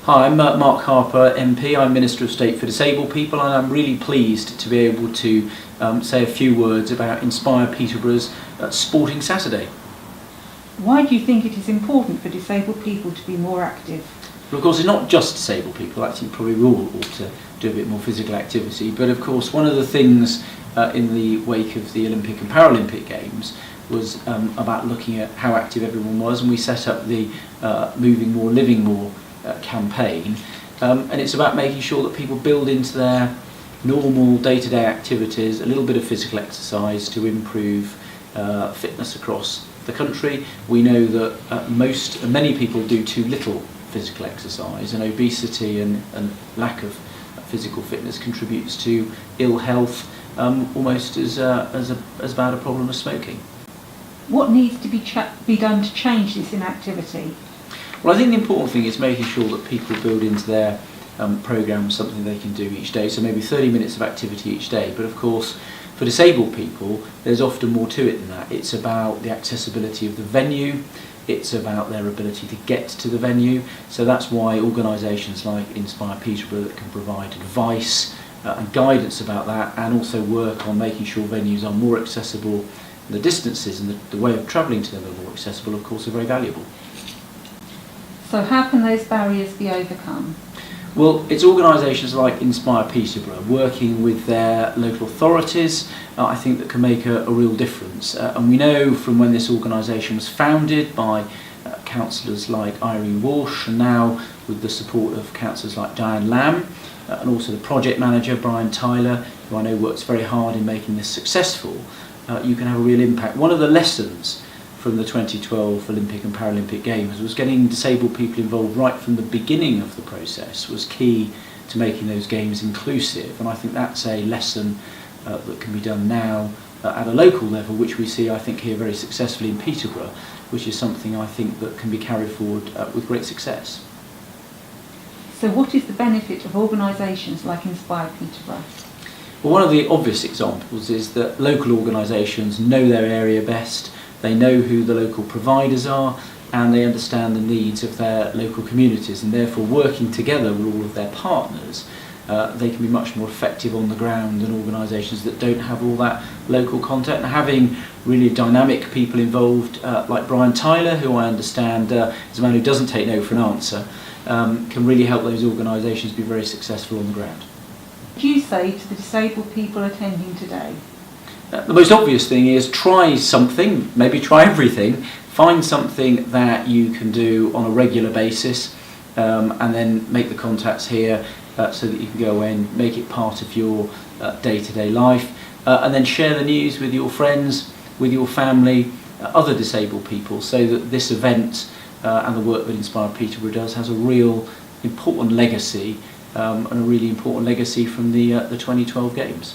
Hi, I'm Mark Harper MP. I'm Minister of State for Disabled People, and I'm really pleased to be able to say a few words about Inspire Peterborough's Sporting Saturday. Why do you think it is important for disabled people to be more active? Well, of course, it's not just disabled people. I think probably we all ought to do a bit more physical activity. But of course, one of the things in the wake of the Olympic and Paralympic Games was about looking at how active everyone was, and we set up the Moving More, Living More campaign, and it's about making sure that people build into their normal day-to-day activities a little bit of physical exercise to improve fitness across the country. We know that many people do too little physical exercise, and obesity and lack of physical fitness contributes to ill health almost as bad a problem as smoking. What needs to be done to change this inactivity? Well, I think the important thing is making sure that people build into their programme something they can do each day, so maybe 30 minutes of activity each day. But of course, for disabled people, there's often more to it than that. It's about the accessibility of the venue, it's about their ability to get to the venue, so that's why organisations like Inspire Peterborough that can provide advice and guidance about that, and also work on making sure venues are more accessible, the distances and the way of travelling to them are more accessible, of course, are very valuable. So how can those barriers be overcome? Well, it's organisations like Inspire Peterborough working with their local authorities, I think, that can make a real difference. And we know from when this organisation was founded by councillors like Irene Walsh, and now with the support of councillors like Diane Lamb, and also the project manager Brian Tyler, who I know works very hard in making this successful, you can have a real impact. One of the lessons from the 2012 Olympic and Paralympic Games was getting disabled people involved right from the beginning of the process was key to making those games inclusive, and I think that's a lesson that can be done now at a local level, which we see, I think, here very successfully in Peterborough, which is something I think that can be carried forward with great success. So what is the benefit of organisations like Inspire Peterborough? Well, one of the obvious examples is that local organisations know their area best. They know who the local providers are, and they understand the needs of their local communities, and therefore working together with all of their partners, they can be much more effective on the ground than organisations that don't have all that local contact. And having really dynamic people involved, like Brian Tyler, who I understand is a man who doesn't take no for an answer, can really help those organisations be very successful on the ground. What do you say to the disabled people attending today? The most obvious thing is try something, maybe try everything, find something that you can do on a regular basis, and then make the contacts here so that you can go away and make it part of your day-to-day life, and then share the news with your friends, with your family, other disabled people, so that this event and the work that Inspire Peterborough does has a real important legacy, and a really important legacy from the 2012 Games.